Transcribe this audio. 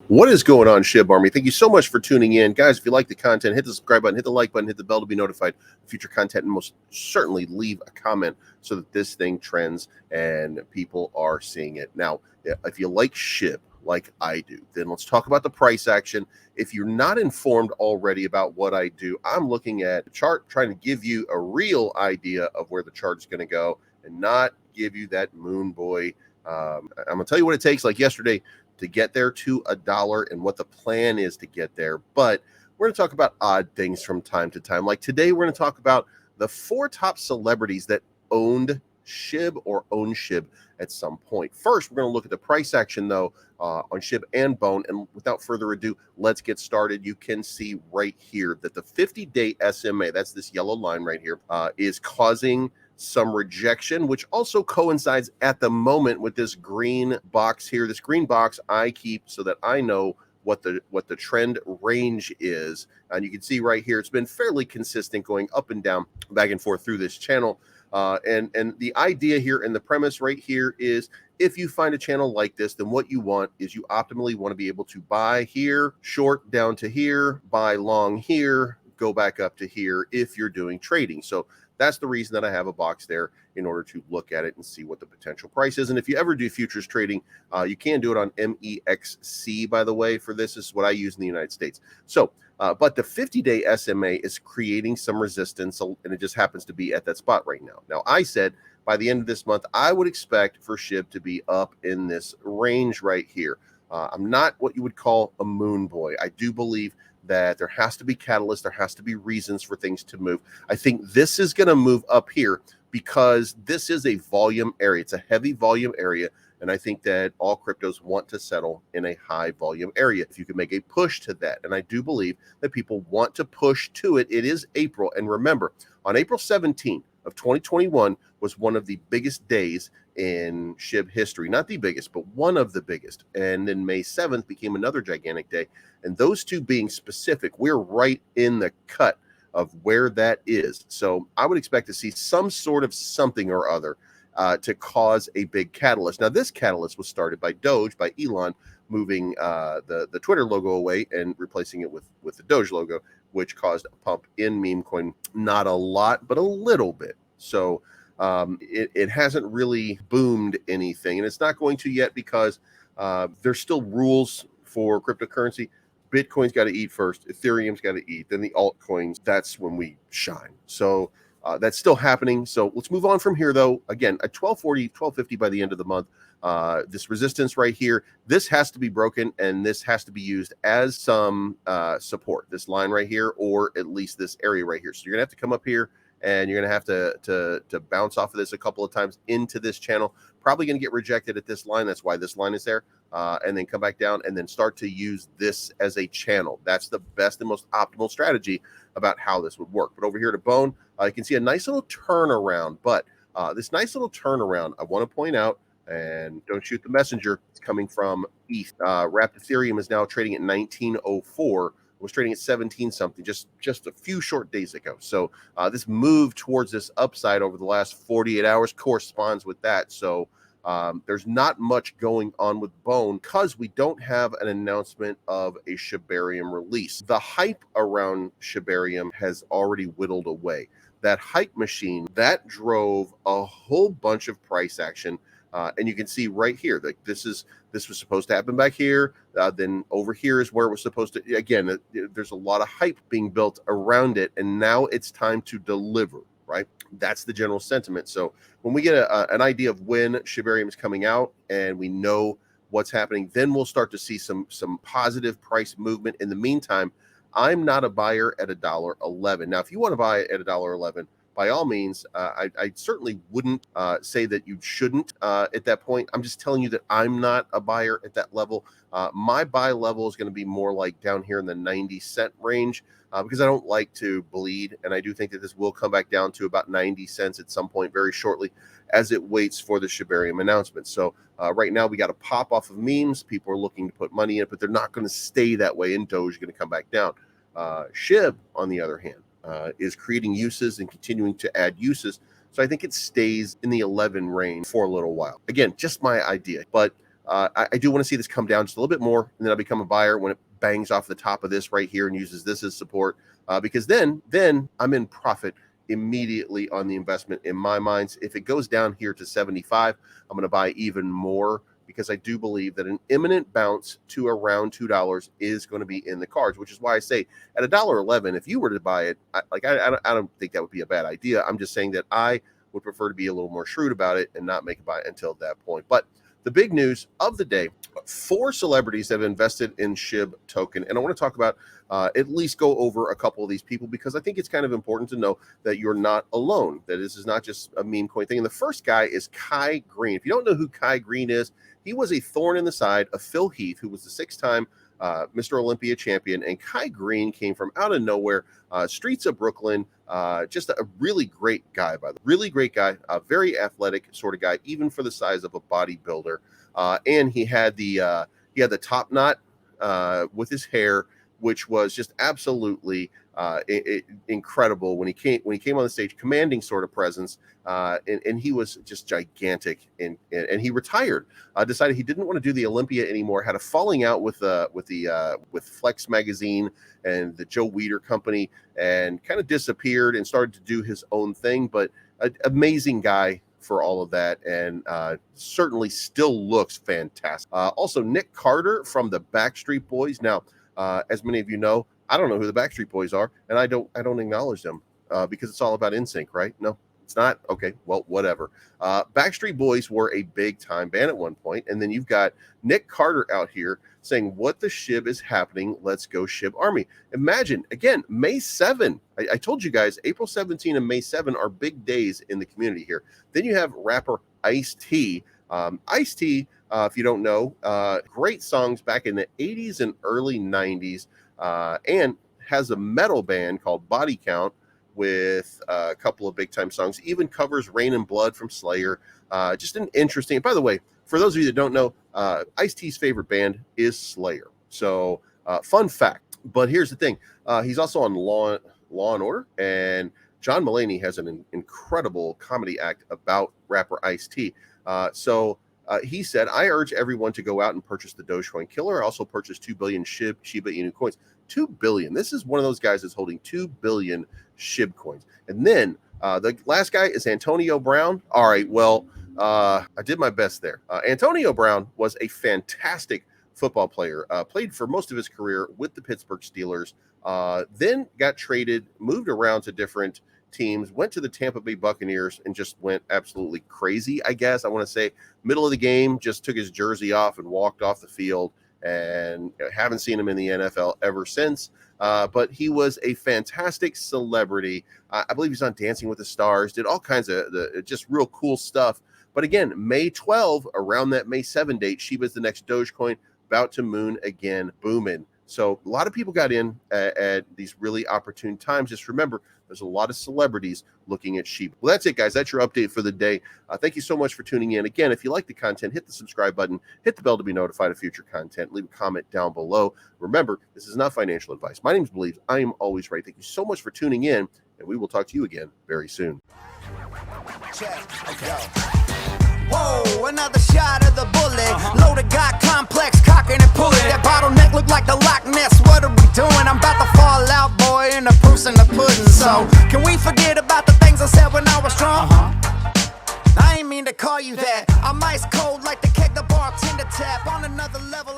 What is going on, Shib Army? Thank you so much for tuning in. Guys, if you like the content, hit the subscribe button, hit the like button, hit the bell to be notified of future content, and most certainly leave a comment so that this thing trends and people are seeing it. Now, if you like Shib, like I do, then let's talk about the price action. If you're not informed already about what I do, I'm looking at the chart, trying to give you a real idea of where the chart is going to go and not give you that moon boy. I'm going to tell you what it takes, like yesterday, to get there to $1 and what the plan is to get there. But we're going to talk about odd things from time to time. Like today, we're going to talk about the 4 top celebrities that owned Shib or own Shib at some point. First, we're going to look at the price action, though, on Shib and Bone. And without further ado, let's get started. You can see right here that the 50-day SMA, that's this yellow line right here, is causing some rejection, which also coincides at the moment with this green box here. This green box I keep so that I know what the trend range is. And you can see right here, it's been fairly consistent going up and down, back and forth through this channel. And the idea here and the premise right here is, if you find a channel like this, then what you want is you optimally want to be able to buy here, short down to here, buy long here, go back up to here if you're doing trading. So that's the reason that I have a box there, in order to look at it and see what the potential price is. And if you ever do futures trading, you can do it on MEXC, by the way. For this is what I use in the United States. So, but the 50-day SMA is creating some resistance, and it just happens to be at that spot right now. Now, I said by the end of this month, I would expect for Shib to be up in this range right here. I'm not what you would call a moon boy. I do believe that there has to be catalysts, there has to be reasons for things to move. I think this is going to move up here because this is a volume area. It's a heavy volume area, and I think that all cryptos want to settle in a high volume area. If you can make a push to that, and I do believe that people want to push to it. It is April, and remember, on April 17th of 2021 was one of the biggest days in Shib history. Not the biggest, but one of the biggest. And then May 7th became another gigantic day. And those two being specific, we're right in the cut of where that is. So I would expect to see some sort of something or other to cause a big catalyst. Now, this catalyst was started by Doge, by Elon, moving the Twitter logo away and replacing it with the Doge logo, which caused a pump in meme coin. Not a lot, but a little bit. So it hasn't really boomed anything, and it's not going to yet because there's still rules for cryptocurrency. Bitcoin's got to eat first, Ethereum's got to eat, then the altcoins, that's when we shine. So that's still happening. So let's move on from here, though. Again, at 1240, 1250 by the end of the month, this resistance right here, this has to be broken, and this has to be used as some support, this line right here, or at least this area right here. So you're gonna have to come up here, and you're gonna have to bounce off of this a couple of times into this channel. Probably gonna get rejected at this line. That's why this line is there. And then come back down and then start to use this as a channel. That's the best and most optimal strategy about how this would work. But over here to Bone, you can see a nice little turnaround. But this nice little turnaround, I want to point out, and don't shoot the messenger, it's coming from ETH. Wrapped Ethereum is now trading at 1904. Was trading at 17 something just a few short days ago. So this move towards this upside over the last 48 hours corresponds with that. So there's not much going on with Bone because we don't have an announcement of a Shibarium release. The hype around Shibarium has already whittled away. That hype machine, that drove a whole bunch of price action. And you can see right here that this was supposed to happen back here. Then over here is where it was supposed to. Again, there's a lot of hype being built around it, and now it's time to deliver. Right, that's the general sentiment. So when we get an idea of when Shibarium is coming out, and we know what's happening, then we'll start to see some positive price movement. In the meantime, I'm not a buyer at $1.11. Now, if you want to buy it at $1.11, by all means, I certainly wouldn't say that you shouldn't at that point. I'm just telling you that I'm not a buyer at that level. My buy level is going to be more like down here in the 90-cent range because I don't like to bleed. And I do think that this will come back down to about 90 cents at some point very shortly as it waits for the Shibarium announcement. So right now we got a pop off of memes. People are looking to put money in it, but they're not going to stay that way, and Doge is going to come back down. Shib, on the other hand, is creating uses and continuing to add uses. So I think it stays in the 11 range for a little while. Again, just my idea. But I do want to see this come down just a little bit more, and then I'll become a buyer when it bangs off the top of this right here and uses this as support, because then I'm in profit immediately on the investment in my minds. If it goes down here to 75, I'm going to buy even more, because I do believe that an imminent bounce to around $2 is going to be in the cards, which is why I say at $1.11, if you were to buy it, I don't think that would be a bad idea. I'm just saying that I would prefer to be a little more shrewd about it and not make a buy until that point. But the big news of the day, 4 celebrities have invested in Shib Token. And I want to talk about, at least go over a couple of these people, because I think it's kind of important to know that you're not alone, that this is not just a meme coin thing. And the first guy is Kai Green. If you don't know who Kai Green is, he was a thorn in the side of Phil Heath, who was the 6-time Mr. Olympia champion. And Kai Green came from out of nowhere, streets of Brooklyn, just a really great guy, really great guy, a very athletic sort of guy, even for the size of a bodybuilder. And he had the top knot with his hair, which was just absolutely incredible when he came on the stage, commanding sort of presence, and he was just gigantic. And he retired, decided he didn't want to do the Olympia anymore, had a falling out with Flex magazine and the Joe Weider company, and kind of disappeared and started to do his own thing. But an amazing guy for all of that, and certainly still looks fantastic. Also, Nick Carter from the Backstreet Boys. Now, as many of you know, I don't know who the Backstreet Boys are, and I don't acknowledge them because it's all about NSYNC, right? No, it's not. Okay, well, whatever. Backstreet Boys were a big time band at one point, and then you've got Nick Carter out here saying, "What the Shib is happening? Let's go Shib Army." Imagine, again, May 7. I told you guys, April 17 and May 7 are big days in the community here. Then you have rapper Ice-T. Ice-T, if you don't know, great songs back in the 80s and early 90s, and has a metal band called Body Count with a couple of big time songs, even covers Rain and Blood from Slayer. Just an interesting, by the way, for those of you that don't know, Ice-T's favorite band is Slayer. So fun fact. But here's the thing. He's also on Law and Order, and John Mulaney has an incredible comedy act about rapper Ice-T. So he said, "I urge everyone to go out and purchase the Dogecoin Killer. Also purchase 2 billion Shiba Inu coins." 2 billion. This is one of those guys that's holding 2 billion Shib coins. And then the last guy is Antonio Brown. All right, well, I did my best there. Antonio Brown was a fantastic football player, played for most of his career with the Pittsburgh Steelers, then got traded, moved around to different teams, went to the Tampa Bay Buccaneers, and just went absolutely crazy, I guess. I want to say middle of the game, just took his jersey off and walked off the field, and haven't seen him in the NFL ever since. But he was a fantastic celebrity. I believe he's on Dancing with the Stars, did all kinds of just real cool stuff. But again, May 12, around that May 7 date, Shiba's the next Dogecoin, about to moon again, booming. So a lot of people got in at these really opportune times. Just remember, there's a lot of celebrities looking at Shiba. Well, that's it, guys. That's your update for the day. Thank you so much for tuning in. Again, if you like the content, hit the subscribe button, hit the bell to be notified of future content, leave a comment down below. Remember, this is not financial advice. My name is Bleeves. I am always right. Thank you so much for tuning in, and we will talk to you again very soon. Whoa, another shot of the bullet. Loaded, got complex, cocking and pulling. That bottleneck look like the Loch Ness. What are we doing? I'm about to fall out, boy, in the proofs and the pudding. So, can we forget about the things I said when I was drunk? I ain't mean to call you that. I'm ice cold like the keg the bartender tap on another level.